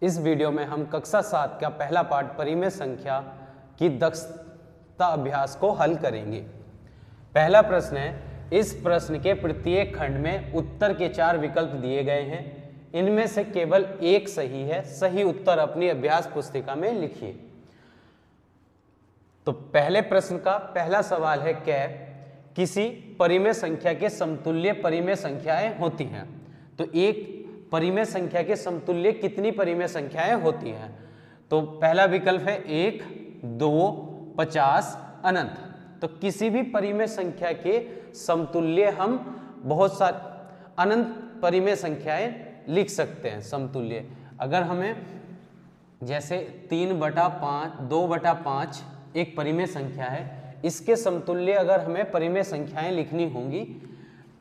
इस वीडियो में हम कक्षा 7 का पहला पाठ परिमेय संख्या की दक्षता अभ्यास को हल करेंगे। पहला प्रश्न है, इस प्रश्न के प्रत्येक खंड में उत्तर के 4 विकल्प दिए गए हैं। इनमें से केवल एक सही है। सही उत्तर अपनी अभ्यास पुस्तिका में लिखिए। तो पहले प्रश्न का पहला सवाल है, क्या किसी परिमेय संख्या के समतुल्य परिमेय संख्याएं होती हैं? तो एक परिमेय संख्या के समतुल्य कितनी परिमेय संख्याएं होती हैं? तो पहला विकल्प है 1, 2, 50, अनंत। तो किसी भी परिमेय संख्या के समतुल्य हम बहुत सारे अनंत परिमेय संख्याएं लिख सकते हैं। समतुल्य अगर हमें जैसे 3/5 2/5 एक परिमेय संख्या है, इसके समतुल्य अगर हमें परिमेय संख्याएं लिखनी होंगी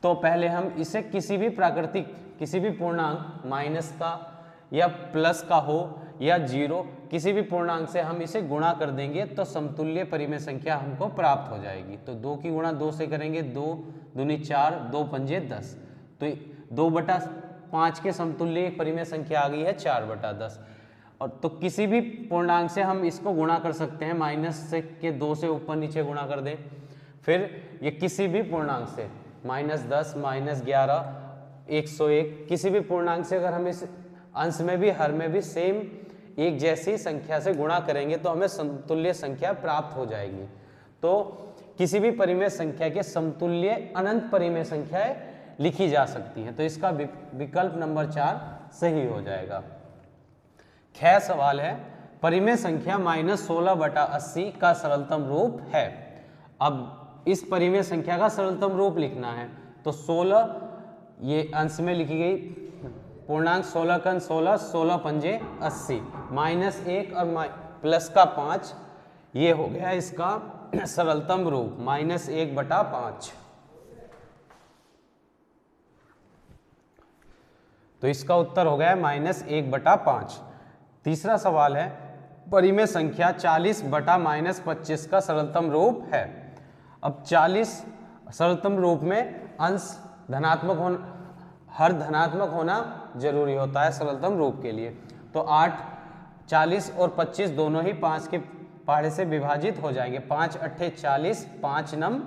तो पहले हम इसे किसी भी प्राकृतिक किसी भी पूर्णांक माइनस का या प्लस का हो या 0 किसी भी पूर्णांक से हम इसे गुणा कर देंगे तो समतुल्य परिमेय संख्या हमको प्राप्त हो जाएगी। तो 2 की गुणा 2 से करेंगे, 2 दूनी 4, 2 पंजे 10। तो 2/5 के समतुल्य एक परिमेय संख्या आ गई है 4/10। और तो किसी भी पूर्णांक से हम इसको गुणा कर सकते हैं, माइनस से के 2 से ऊपर नीचे गुणा कर दें। फिर ये किसी भी पूर्णांक से -10, -11, 101 किसी भी पूर्णांक से अगर हम इस अंश में भी हर में भी सेम एक जैसी संख्या से गुणा करेंगे तो हमें समतुल्य संख्या प्राप्त हो जाएगी। तो किसी भी परिमेय संख्या के समतुल्य अनंत परिमेय संख्याएं लिखी जा सकती हैं। तो इसका विकल्प नंबर 4 सही हो जाएगा। ख सवाल है, परिमेय संख्या -16/80 का सरलतम रूप है। अब इस परिमेय संख्या का सरलतम रूप लिखना है तो 16 ये अंश में लिखी गई पूर्णांक 16 का 16, 16 पंजे 80, -1 और प्लस का 5, ये हो गया इसका सरलतम रूप -1/5। तो इसका उत्तर हो गया -1/5। तीसरा सवाल है, परिमेय संख्या 40/-25 का सरलतम रूप है। अब 40 सरलतम रूप में अंश धनात्मक होना, हर धनात्मक होना जरूरी होता है सरलतम रूप के लिए। तो 8, 40 और 25 दोनों ही 5 के पहाड़े से विभाजित हो जाएंगे। 5 अट्ठे 40, 5 नम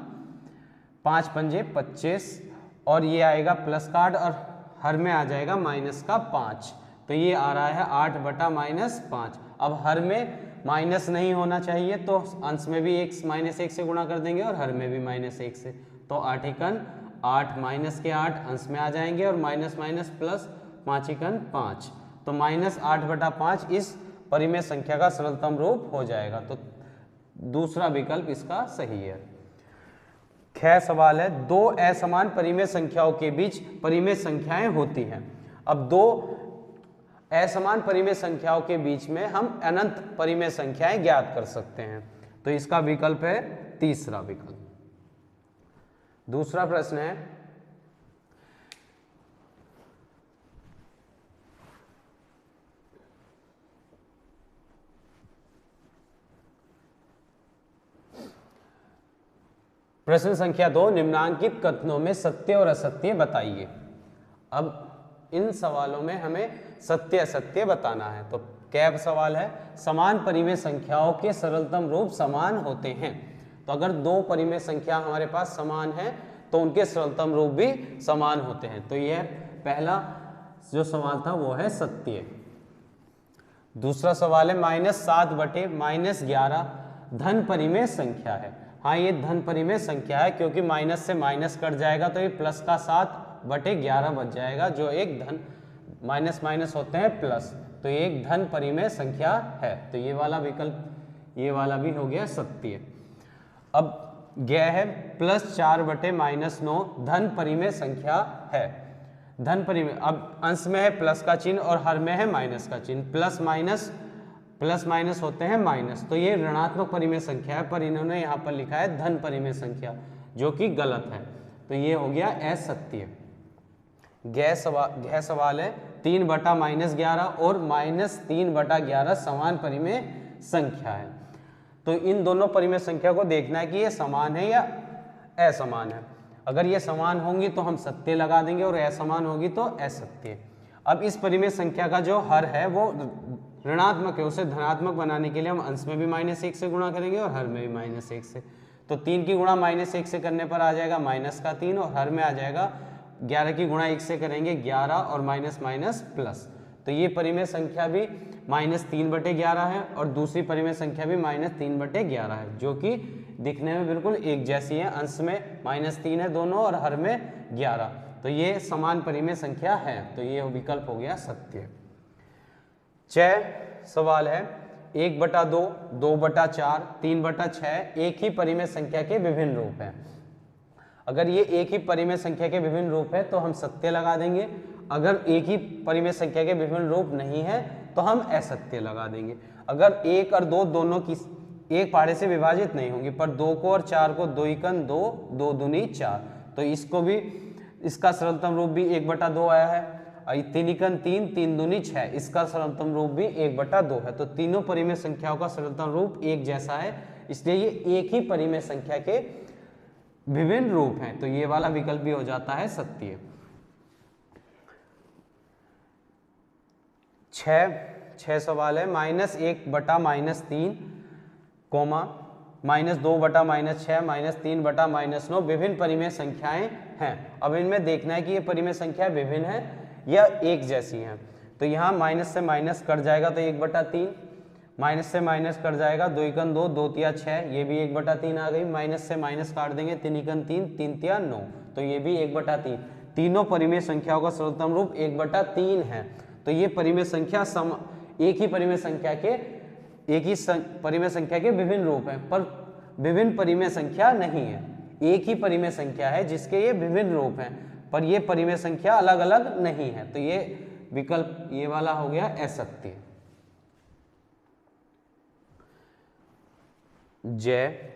5 पंजे 25 और ये आएगा प्लस का 8 और हर में आ जाएगा माइनस का 5। तो ये आ रहा है 8/-5। अब हर में माइनस नहीं होना चाहिए तो अंश में भी -1 से गुणा कर देंगे और हर में भी -1 से। तो 8 एकन 8 -8 अंश में आ जाएंगे और माइनस प्लस 5 एकन 5। तो -8/5 इस परिमेय संख्या का सरलतम रूप हो जाएगा। तो दूसरा विकल्प इसका सही है। ख सवाल है, 2 असमान परिमेय संख्याओं के बीच परिमेय संख्याएं होती हैं। अब 2 असमान परिमेय संख्याओं के बीच में हम अनंत परिमेय संख्याएं ज्ञात कर सकते हैं। तो इसका विकल्प है तीसरा विकल्प। दूसरा प्रश्न है, प्रश्न संख्या 2, निम्नांकित कथनों में सत्य और असत्य बताइए। अब इन सवालों में हमें सत्य असत्य बताना है। तो क्या सवाल है, समान परिमेय संख्याओं के सरलतम रूप समान होते हैं। तो अगर 2 परिमेय संख्या हमारे पास समान है तो उनके सरलतम रूप भी समान होते हैं। तो यह पहला जो सवाल था वो है सत्य। दूसरा सवाल है, -7/-11 धन परिमेय संख्या है। हाँ, ये धन परिमेय संख्या है क्योंकि माइनस से माइनस कट जाएगा तो ये प्लस का 7/11 बच जाएगा, जो एक धन माइनस होते हैं प्लस। तो ये एक धन परिमेय संख्या है। तो ये वाला विकल्प, ये वाला भी हो गया सत्य। अब गया है, +4/-9 धन परिमेय संख्या है। धन परिमेय, अब अंश में है प्लस का चिन्ह और हर में है माइनस का चिन्ह। प्लस माइनस होते हैं माइनस। तो ये ऋणात्मक परिमेय संख्या है, पर इन्होंने यहाँ पर लिखा है धन परिमेय संख्या, जो कि गलत है। तो ये हो गया असत्य। गह सवाल है, 3/-11 और -3/11 समान परिमेय संख्या है। तो इन दोनों परिमेय संख्या को देखना है कि ये समान है या असमान है। अगर ये समान होंगी तो हम सत्य लगा देंगे और असमान होगी तो असत्य। अब इस परिमेय संख्या का जो हर है वो ऋणात्मक है, उसे धनात्मक बनाने के लिए हम अंश में भी -1 से गुणा करेंगे और हर में भी -1 से। तो 3 की गुणा -1 से करने पर आ जाएगा -3 और हर में आ जाएगा 11 की गुणा 1 से करेंगे 11 और माइनस माइनस प्लस। तो ये परिमेय संख्या भी -3/11 है और दूसरी परिमेय संख्या भी -3/11 है, जो कि दिखने में बिल्कुल एक जैसी है। अंश में -3 है दोनों और हर में 11, तो ये समान परिमेय संख्या है। तो ये विकल्प हो गया सत्य। 6 सवाल है 1/2, 2/4, 3/6 एक ही परिमेय संख्या के विभिन्न रूप हैं। अगर ये एक ही परिमेय संख्या के विभिन्न रूप है तो हम सत्य लगा देंगे। अगर एक ही परिमेय संख्या के विभिन्न रूप नहीं है तो हम असत्य लगा देंगे। अगर 1 और 2 दोनों की एक पहाड़े से विभाजित नहीं होंगी, पर 2 को और 4 को 2 एकन 2, 2 दूनी 4, तो इसको भी, इसका सरलतम रूप भी 1/2 आया है। 3 एकन 3, 3 दूनी 6, इसका सरलतम रूप भी 1/2 है। तो तीनों परिमेय संख्याओं का सरलतम रूप एक जैसा है, इसलिए ये एक ही परिमेय संख्या के विभिन्न रूप हैं। तो ये वाला विकल्प भी हो जाता है सत्य। 6 सवाल है -1/-3, -2/-6, -3/-9 विभिन्न परिमेय संख्याएं हैं। अब इनमें देखना है कि ये परिमेय संख्या विभिन्न है या एक जैसी हैं। तो यहाँ माइनस से माइनस कट जाएगा तो 1/3, माइनस से माइनस कट जाएगा 2 एकन 2, 2 तिया 6, ये भी 1/3 आ गई। माइनस से माइनस काट देंगे 3 एकन 3, 3 तिया 9, तो ये भी 1/3। तीनों परिमेय संख्याओं का सरलतम रूप 1/3 है। तो ये परिमेय संख्या एक ही परिमेय संख्या के विभिन्न रूप हैं, पर विभिन्न परिमेय संख्या नहीं है। एक ही परिमेय संख्या है जिसके ये विभिन्न रूप हैं, पर ये परिमेय संख्या अलग अलग नहीं है। तो ये विकल्प ये वाला हो गया असत्य। जय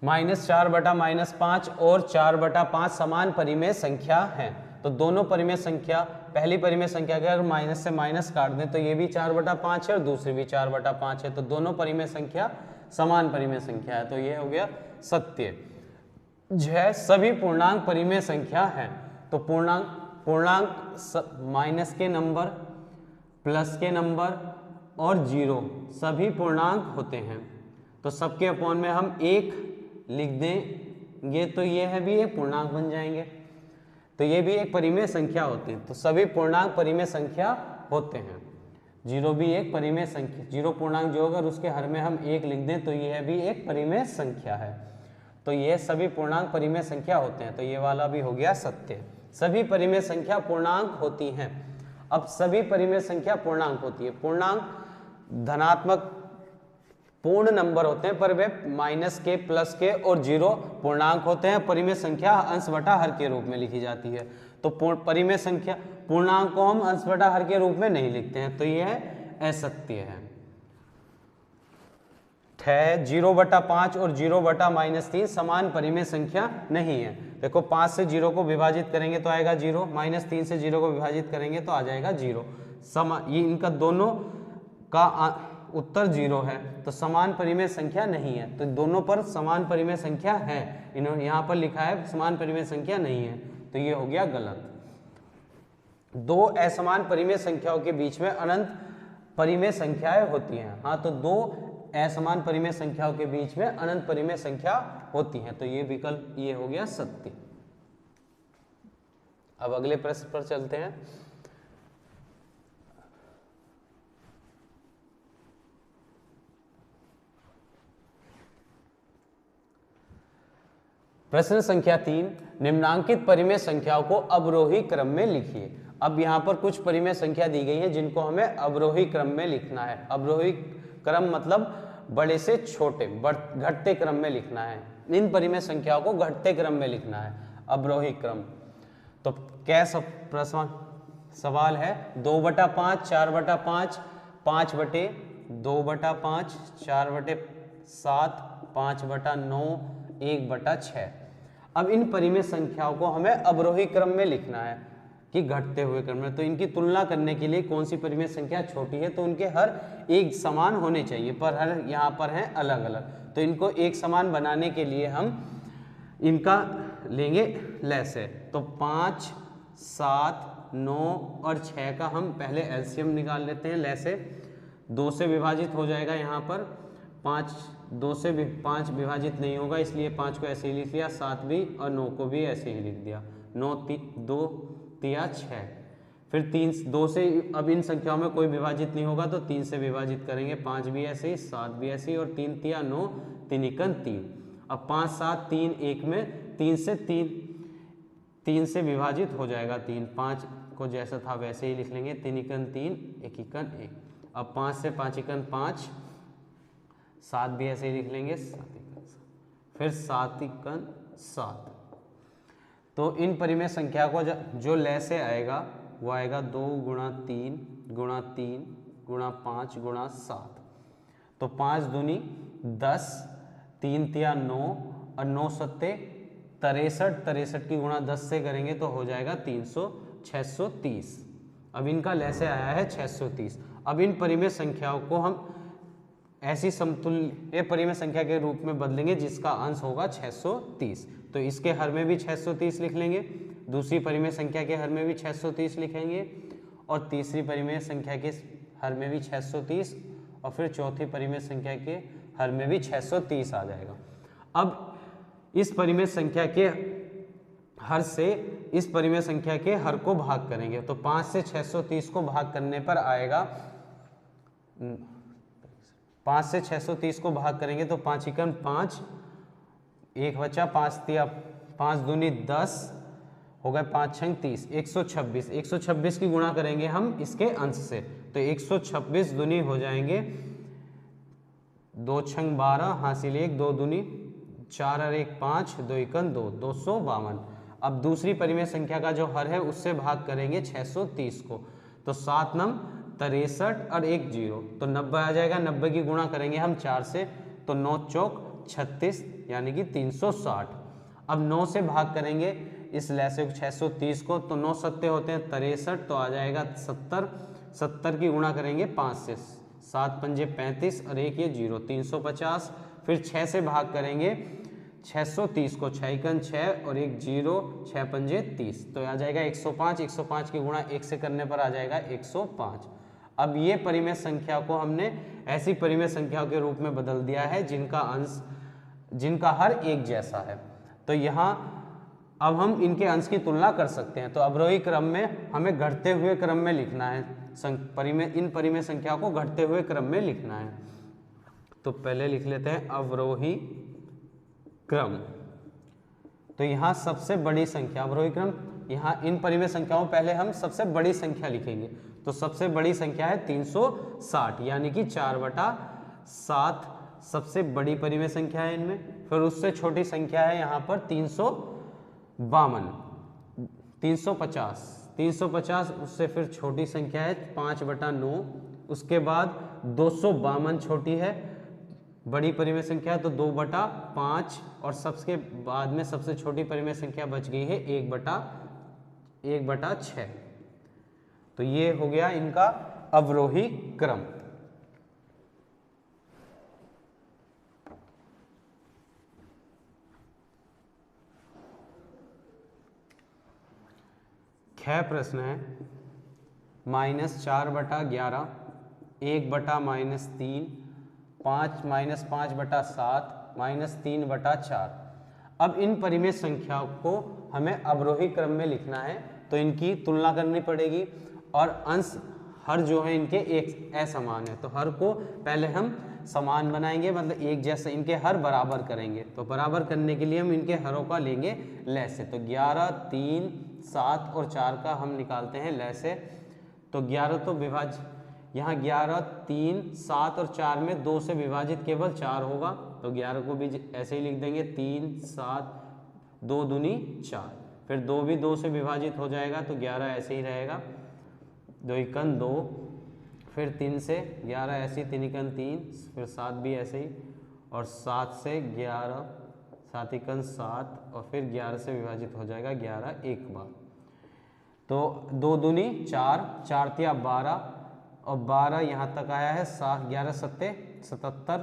-4/-5 और 4/5 समान परिमेय संख्या हैं। तो दोनों परिमेय संख्या, पहली परिमेय संख्या के अगर माइनस से माइनस काट दें तो ये भी 4/5 है और दूसरी भी 4/5 है। तो दोनों परिमेय संख्या समान परिमेय संख्या है। तो ये हो गया सत्य। सभी पूर्णांक परिमेय संख्या है। तो पूर्णांक माइनस के नंबर, प्लस के नंबर और 0 सभी पूर्णांक होते हैं। तो सबके अपॉन में हम 1 लिख देंगे तो ये है भी एक पूर्णांक बन जाएंगे। तो ये भी एक परिमेय संख्या होती है। तो सभी पूर्णांक परिमेय संख्या होते हैं। 0 भी एक परिमेय संख्या, 0 पूर्णांक जो अगर उसके हर में हम 1 लिख दें तो यह भी एक परिमेय संख्या है। तो ये सभी पूर्णांक परिमेय संख्या होते हैं। तो ये वाला भी हो गया सत्य। सभी परिमेय संख्या पूर्णांक होती हैं। अब सभी परिमेय संख्या पूर्णांक होती है। पूर्णांक धनात्मक पूर्ण नंबर होते हैं, पर वे माइनस के, प्लस के और 0 पूर्णांक होते हैं। परिमेय संख्या अंश बटा हर के रूप में लिखी जाती है। तो परिमेय संख्या पूर्णांक को हम अंश बटा हर के रूप में नहीं लिखते हैं। तो यह असत्य है। 0/5 और 0/-3 समान परिमेय संख्या नहीं है। देखो 5 से 0 को विभाजित करेंगे तो आएगा 0, -3 से 0 को विभाजित करेंगे तो आ जाएगा 0। ये इनका दोनों का उत्तर 0 है। तो समान परिमेय संख्या नहीं है। तो दोनों पर समान परिमेय संख्या है, इन्होंने यहाँ पर लिखा है समान परिमेय संख्या नहीं है। तो ये हो गया गलत। 2 असमान परिमेय संख्याओं के बीच में अनंत परिमेय संख्याएं होती हैं। हाँ, तो 2 असमान परिमेय संख्याओं के बीच में अनंत परिमेय संख्या होती है। तो ये विकल्प ये हो गया सत्य। अब अगले प्रश्न पर चलते हैं। प्रश्न संख्या 3, निम्नांकित परिमेय संख्याओं को अवरोही क्रम में लिखिए। अब यहाँ पर कुछ परिमेय संख्या दी गई है जिनको हमें अवरोही क्रम में लिखना है। अवरोही क्रम मतलब बड़े से छोटे, घटते क्रम में लिखना है। इन परिमेय संख्याओं को घटते क्रम में लिखना है, अवरोही क्रम। तो कैसा प्रश्न सवाल है? 2/5, 4/5, 5/2/5, 4/7, 5/9, 1/6। अब इन परिमेय संख्याओं को हमें अवरोही क्रम में लिखना है। कि घटते हुए क्रम में। तो इनकी तुलना करने के लिए कौन सी परिमेय संख्या छोटी है, तो उनके हर एक समान होने चाहिए, पर हर यहाँ पर हैं अलग अलग। तो इनको एक समान बनाने के लिए हम इनका लेंगे लैसे। तो 5, 7, 9 और 6 का हम पहले एलसीएम निकाल लेते हैं। लैसे 2 से विभाजित हो जाएगा, यहाँ पर 5 2 से 5 विभाजित नहीं होगा, इसलिए 5 को ऐसे ही लिख लिया, 7 भी और 9 को भी ऐसे ही लिख दिया। 9 2 तिया 6, फिर 3 2 से अब इन संख्याओं में कोई विभाजित नहीं होगा तो 3 से विभाजित करेंगे, 5 भी ऐसे ही, 7 भी ऐसे ही, और 3 तिया 9, 3 एकन 3। अब 5 7 3 1 में 3 से विभाजित हो जाएगा 3, 5 को जैसा था वैसे ही लिख लेंगे, 3 एकन 3, 1 एकन 1। अब 5 से 5 एकन 5, 7 भी ऐसे ही लिख लेंगे, 7 एकन 7, फिर 7 एकन 7। तो इन परिमेय संख्या को जो लय से आएगा वो आएगा 2 गुणा 3 गुणा 3 गुणा 5 गुणा 7। तो 5 दूनी 10, 3 तिया 9 और 9 सत्ते 63, 63 की गुणा 10 से करेंगे तो हो जाएगा 630। अब इनका लय से आया है 630। अब इन परिमेय संख्याओं को हम ऐसी समतुल्य परिमेय संख्या के रूप में बदलेंगे जिसका अंश होगा 630। तो इसके हर में भी 630 लिख लेंगे, दूसरी परिमेय संख्या के हर में भी 630 लिखेंगे, और तीसरी परिमेय संख्या के हर में भी 630, और फिर चौथी परिमेय संख्या के हर में भी 630 आ जाएगा। अब इस परिमेय संख्या के हर से इस परिमेय संख्या के हर को भाग करेंगे। तो 5 से 630 को भाग करने पर आएगा, 5 से 630 को भाग करेंगे तो 5 एकन 5, 1 बचा, 5 तिया 5 दूनी 10 हो गए, 5 छंग 30, 126। 126 की गुणा करेंगे हम इसके अंश से, तो 126 दूनी हो जाएंगे 2 छंग 12, हासिल 1, 2 दूनी 4 और 1 5, 2 एकन 2, 252। अब दूसरी परिमेय संख्या का जो हर है उससे भाग करेंगे 630 को, तो 7 नम 63 और 1 0, तो 90 आ जाएगा। 90 की गुणा करेंगे हम 4 से, तो 9 चौक 36 यानी कि 360। अब 9 से भाग करेंगे इस लैसे 630 को, तो 9 सत्ते होते हैं 63, तो आ जाएगा 70। 70 की गुणा करेंगे 5 से, 7 पंजे 35 और 1 ये 0, 350। फिर 6 से भाग करेंगे 630 को, 6 एकन 6 और 1 0, 6 पंजे 30, तो आ जाएगा 105। 105 की गुणा 1 से करने पर आ जाएगा 105। अब ये परिमेय संख्या को हमने ऐसी परिमेय संख्याओं के रूप में बदल दिया है जिनका हर एक जैसा है। तो यहाँ अब हम इनके अंश की तुलना कर सकते हैं। तो अवरोही क्रम में हमें घटते हुए क्रम में लिखना है, इन परिमेय संख्याओं को घटते हुए क्रम में लिखना है। तो पहले लिख लेते हैं अवरोही क्रम। तो यहाँ सबसे बड़ी संख्या अवरोही क्रम, यहाँ इन परिमेय संख्याओं पहले हम सबसे बड़ी संख्या लिखेंगे। तो सबसे बड़ी संख्या है 360, यानी कि 4/7 सबसे बड़ी परिमेय संख्या है इनमें। फिर उससे छोटी संख्या है यहाँ पर 352, 350, उससे फिर छोटी संख्या है 5/9। उसके बाद 252 छोटी है, बड़ी परिमेय संख्या है तो 2/5, और सबके बाद में सबसे छोटी परिमेय संख्या बच गई है 1/6। तो ये हो गया इनका अवरोही क्रम। ख प्रश्न है -4/11, 1/-3, 5 -5/7, -3/4। अब इन परिमेय संख्याओं को हमें अवरोही क्रम में लिखना है, तो इनकी तुलना करनी पड़ेगी, और अंश हर जो है इनके एक असमान है। तो हर को पहले हम समान बनाएंगे, मतलब एक जैसे इनके हर बराबर करेंगे। तो बराबर करने के लिए हम इनके हरों का लेंगे लय से। तो 11, 3, 7 और 4 का हम निकालते हैं लय से। तो 11 तो यहाँ 11, 3, 7 और 4 में 2 से विभाजित केवल 4 होगा, तो 11 को भी ऐसे ही लिख देंगे 3, 7, 2 दूनी 4। फिर 2 भी 2 से विभाजित हो जाएगा, तो 11 ऐसे ही रहेगा, 2 एकन 2, फिर 3 से 11 ऐसे ही, 3 एकन 3, फिर 7 भी ऐसे ही, और 7 से 11, 7 एकन 7, और फिर 11 से विभाजित हो जाएगा 11 एक बार। तो 2 दूनी 4, 4 तिया 12 और 12 यहाँ तक आया है 7, 11 सत्ते 77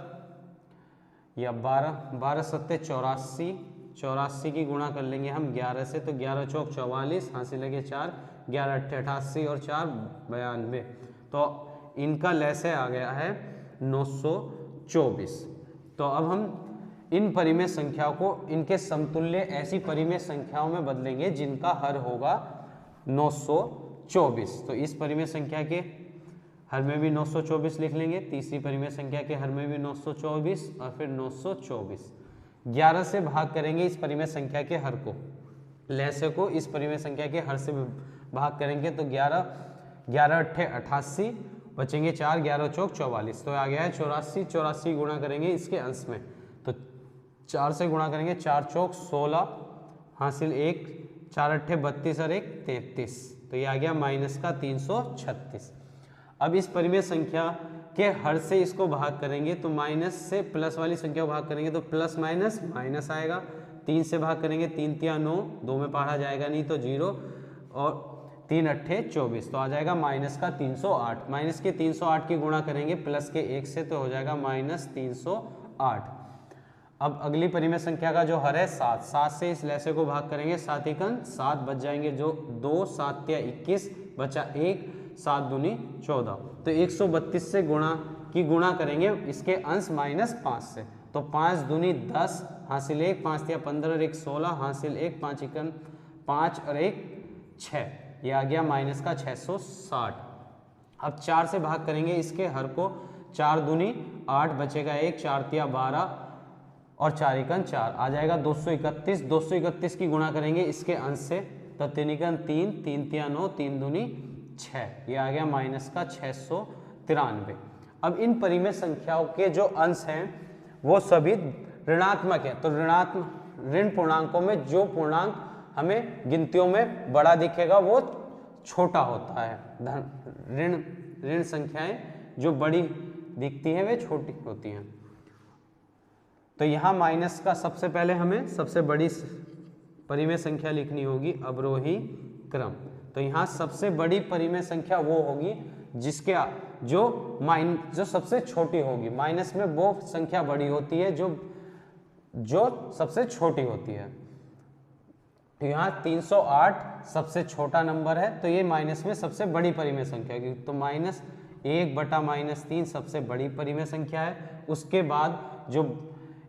या 12 सत्ते 84, 84 की गुणा कर लेंगे हम 11 से, तो 11 चौक 44, हासिल लगे 4, 11 अट्ठे 88 और 4 92। तो इनका लैसे आ गया है 924। तो अब हम इन परिमेय संख्याओं को इनके समतुल्य ऐसी परिमेय संख्याओं में बदलेंगे जिनका हर होगा 924। तो इस परिमेय संख्या के हर में भी 924 लिख लेंगे, तीसरी परिमेय संख्या के हर में भी 924 और फिर 924। 11 से भाग करेंगे इस परिमेय संख्या के हर को, लैसे को इस परिमेय संख्या के हर से भाग करेंगे तो 11 अट्ठे 88, बचेंगे 4, 11 चौक 44, तो आ गया है 84। 84 गुणा करेंगे इसके अंश में, तो 4 से गुणा करेंगे, 4 चौक 16, हासिल 1, 4 अट्ठे 32 और 1 33, तो ये आ गया माइनस का 336। अब इस परिमेय संख्या के हर से इसको भाग करेंगे तो माइनस से प्लस वाली संख्या को भाग करेंगे तो प्लस माइनस माइनस आएगा। 3 से भाग करेंगे 3 तिया 9, 2 में पढ़ा जाएगा नहीं तो 0 और 3 अट्ठे 24, तो आ जाएगा माइनस का 308। माइनस के 308 की गुणा करेंगे प्लस के 1 से तो हो जाएगा माइनस 308। अब अगली परिमेय संख्या का जो हर है 7, 7 से इस लैसे को भाग करेंगे, 7 एकन 7, बच जाएंगे जो 2, 7 तिया 21, बचा 1, 7 दूनी 14, तो 132 से गुणा करेंगे इसके अंश माइनस 5 से, तो 5 दूनी 10, हासिल 1, 5 तिया 15 और 1 16, हासिल 1, 5 एकन 5 और 1 6, ये आ गया माइनस का 660। अब 4 से भाग करेंगे इसके हर को, 4 दूनी 8, बचेगा 1, 4 तिया 12 और 4 एकन 4, आ जाएगा 231। 231 की गुणा करेंगे इसके अंश से, तो 3 एकन 3, 3 तिया 9, 3 दूनी 6, ये आ गया माइनस का 693। अब इन परिमेय संख्याओं के जो अंश हैं वो सभी ऋणात्मक है, तो ऋण पूर्णांकों में जो पूर्णांक हमें गिनतियों में बड़ा दिखेगा वो छोटा होता है। ऋण संख्याएं जो बड़ी दिखती हैं वे छोटी होती हैं। तो यहाँ माइनस का सबसे पहले हमें सबसे बड़ी परिमेय संख्या लिखनी होगी अवरोही क्रम। तो यहाँ सबसे बड़ी परिमेय संख्या वो होगी जिसके जो सबसे छोटी होगी। माइनस में वो संख्या बड़ी होती है जो सबसे छोटी होती है। तो यहाँ 308 सबसे छोटा नंबर है, तो ये माइनस में सबसे बड़ी परिमेय संख्या है। तो माइनस 1/-3 सबसे बड़ी परिमेय संख्या है। उसके बाद जो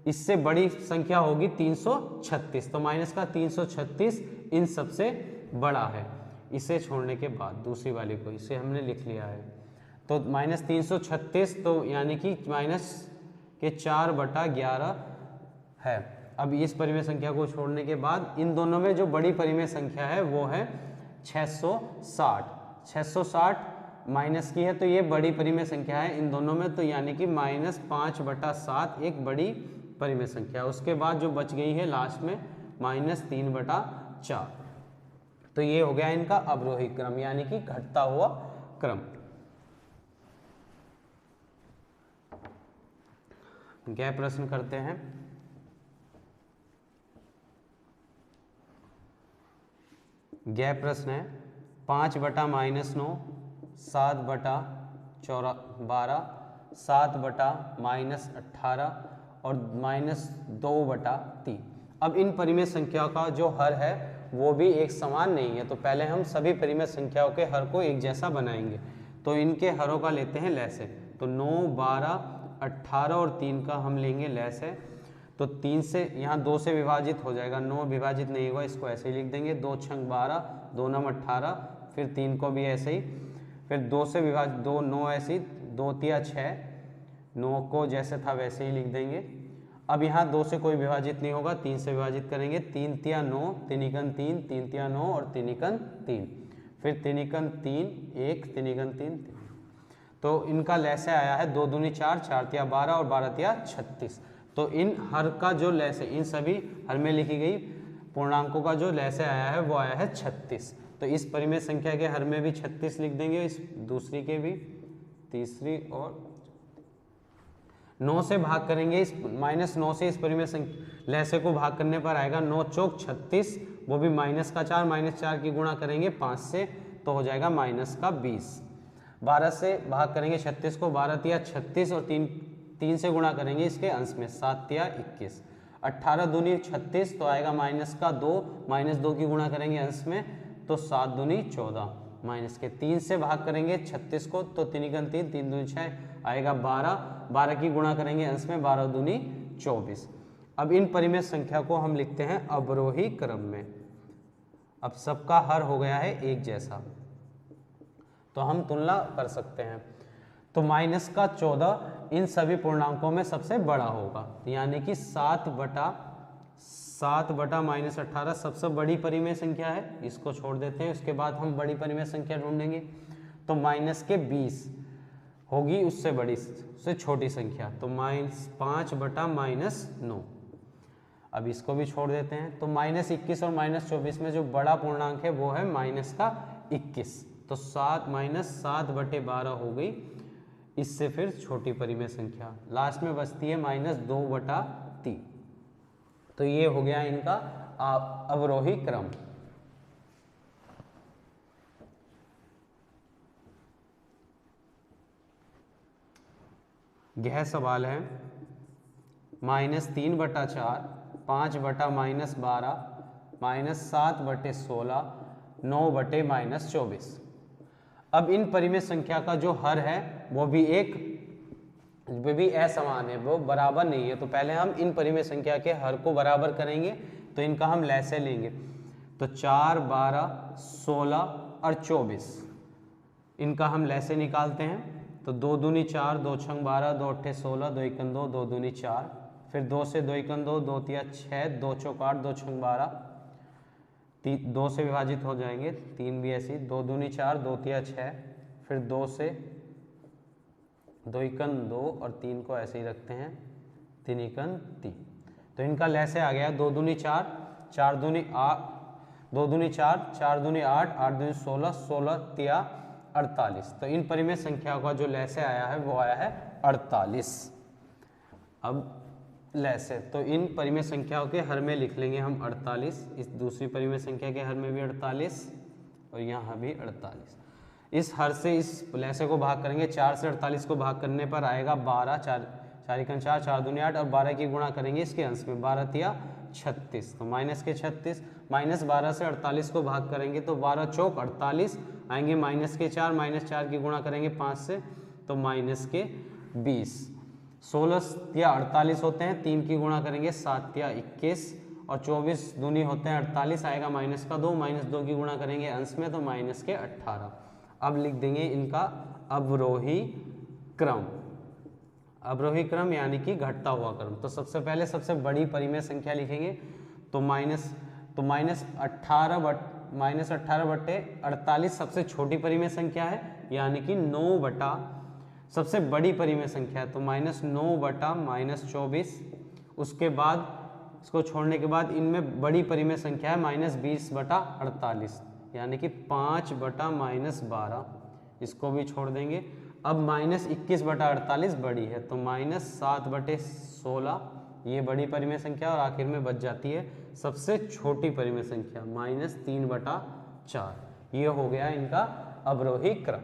इससे बड़ी संख्या होगी 336, तो माइनस का 336 इन सबसे बड़ा है। इसे छोड़ने के बाद दूसरी वाली को इसे हमने लिख लिया है, तो माइनस 336, तो यानी कि माइनस के 4/11 है। अब इस परिमेय संख्या को छोड़ने के बाद इन दोनों में जो बड़ी परिमेय संख्या है वो है 660। 660 माइनस की है, तो ये बड़ी परिमेय संख्या है इन दोनों में, तो यानी कि माइनस 5/7 एक बड़ी परिमेय संख्या। उसके बाद जो बच गई है लास्ट में माइनस 3/4, तो ये हो गया इनका अवरोही क्रम यानी कि घटता हुआ क्रम। क्या प्रश्न करते हैं? यह प्रश्न है 5/-9, 7/12, 7/-18 और -2/3। अब इन परिमेय संख्याओं का जो हर है वो भी एक समान नहीं है, तो पहले हम सभी परिमेय संख्याओं के हर को एक जैसा बनाएंगे। तो इनके हरों का लेते हैं लैसे, तो 9, 12, 18 और 3 का हम लेंगे लैसे। तो 3 से यहाँ 2 से विभाजित हो जाएगा, 9 विभाजित नहीं होगा, इसको ऐसे ही लिख देंगे। 2 छंग 12, 2 नम 18, फिर 3 को भी ऐसे ही, फिर 2 से विभाजित 2, 9 ऐसे ही, 2 तिया 6, 9 को जैसे था वैसे ही लिख देंगे। अब यहाँ 2 से कोई विभाजित नहीं होगा, 3 से विभाजित करेंगे। 3 तिया 9, 3 एकन 3, 3 तिया 9 और 3 एकन 3, फिर 3 एकन 3, 1, 3 एकन 3। तो इनका लैसे आया है 2 दूनी 4, 4 तिया 12 और 12 तिया 36। तो इन हर का जो लैसे, इन सभी हर में लिखी गई पूर्णांकों का जो लैसे आया है वो आया है 36। तो इस परिमेय संख्या के हर में भी 36 लिख देंगे, इस दूसरी के भी, तीसरी और 9 से भाग करेंगे, इस -9 से इस परिमेय संख्या लैसे को भाग करने पर आएगा 9 चौक 36, वो भी -4 की गुणा करेंगे 5 से तो हो जाएगा -20। 12 से भाग करेंगे 36 को, 12 तिया 36 और 3 से गुणा करेंगे इसके अंश में, 7 तिया 21। 18 दूनी 36 तो आएगा -2, -2 की गुणा करेंगे अंश में तो 7 दूनी 14, माइनस के 3 से भाग करेंगे 36 को तो 3 3 3 दूनी 6 आएगा 12, 12 की गुणा करेंगे अंश में, 12 दूनी 24। अब इन परिमेय संख्या को हम लिखते हैं अवरोही क्रम में। अब सबका हर हो गया है एक जैसा, तो हम तुलना कर सकते हैं। तो -14 इन सभी पूर्णांकों में सबसे बड़ा होगा, यानी कि 7 बटा -18 सबसे बड़ी परिमेय संख्या है, इसको छोड़ देते हैं। उसके बाद हम बड़ी परिमेय संख्या ढूंढेंगे, तो -20 होगी उससे बड़ी, उससे छोटी संख्या, तो -5 बटा -9। अब इसको भी छोड़ देते हैं, तो -21 और -24 में जो बड़ा पूर्णांक है वो है -21, तो 7 बटे 12 हो गई। इससे फिर छोटी परिमेय संख्या लास्ट में बचती है -2 बटा 3। तो ये हो गया इनका अवरोही क्रम। यह सवाल है -3 बटा 4, 5 बटा -12, -7 बटे 16, 9 बटे -24। अब इन परिमेय संख्या का जो हर है वो भी असमान है, वो बराबर नहीं है। तो पहले हम इन परिमेय संख्या के हर को बराबर करेंगे, तो इनका हम लैसे लेंगे। तो 4, 12, 16 और 24 इनका हम लैसे निकालते हैं। तो 2 दूनी 4, 2 छंग 12, 2 अट्ठे 16, 2 एकन 2, 2 दूनी 4, फिर 2 से 2 एकन 2, 2 तिया 6, 2 चौक 8, 2 छंग 12, 2 से विभाजित हो जाएंगे, 3 भी ऐसी, 2 दूनी 4, 2 तिया 6, फिर 2 से 2 एकन 2 और 3 को ऐसे ही रखते हैं, 3 एकन 3। तो इनका लैसे आ गया 2 दूनी 4, 4 दूनी 8, 2 दूनी 4, 4 दूनी 8, 8 दूनी 16, 16 तिया 48। तो इन परिमेय संख्या का जो लैसे आया है वो आया है 48। अब लैसे, तो इन परिमेय संख्याओं के हर में लिख लेंगे हम 48, इस दूसरी परिमेय संख्या के हर में भी 48 और यहाँ भी 48। इस हर से इस लैसे को भाग करेंगे, 4 से 48 को भाग करने पर आएगा 12, 4 एकन 4, 4 दूनी 8 और 12 की गुणा करेंगे इसके अंश में, 12 तिया 36, तो -36, -12 से 48 को भाग करेंगे तो 12 चौक 48 आएंगे, -4 की गुणा करेंगे 5 से तो -20, 16 तिया 48 होते हैं, 3 की गुणा करेंगे 7 तिया 21 और 24 दूनी होते हैं 48 आएगा -2 की गुणा करेंगे अंश में तो -18। अब लिख देंगे इनका अवरोही क्रम। अवरोही क्रम यानी कि घटता हुआ क्रम। तो सबसे पहले सबसे बड़ी परिमेय संख्या लिखेंगे, तो -18 बटे 48 सबसे छोटी परिमेय संख्या है, यानी कि 9 बटा सबसे बड़ी परिमेय संख्या है, तो -9 बटा -24। उसके बाद इसको छोड़ने के बाद इनमें बड़ी परिमेय संख्या है -20 बटा 48, यानी कि 5 बटा -12, इसको भी छोड़ देंगे। अब -21 बटा 48 बड़ी है, तो -7 बटे 16 ये बड़ी परिमेय संख्या और आखिर में बच जाती है सबसे छोटी परिमेय संख्या -3 बटा 4। ये हो गया इनका अवरोही क्रम।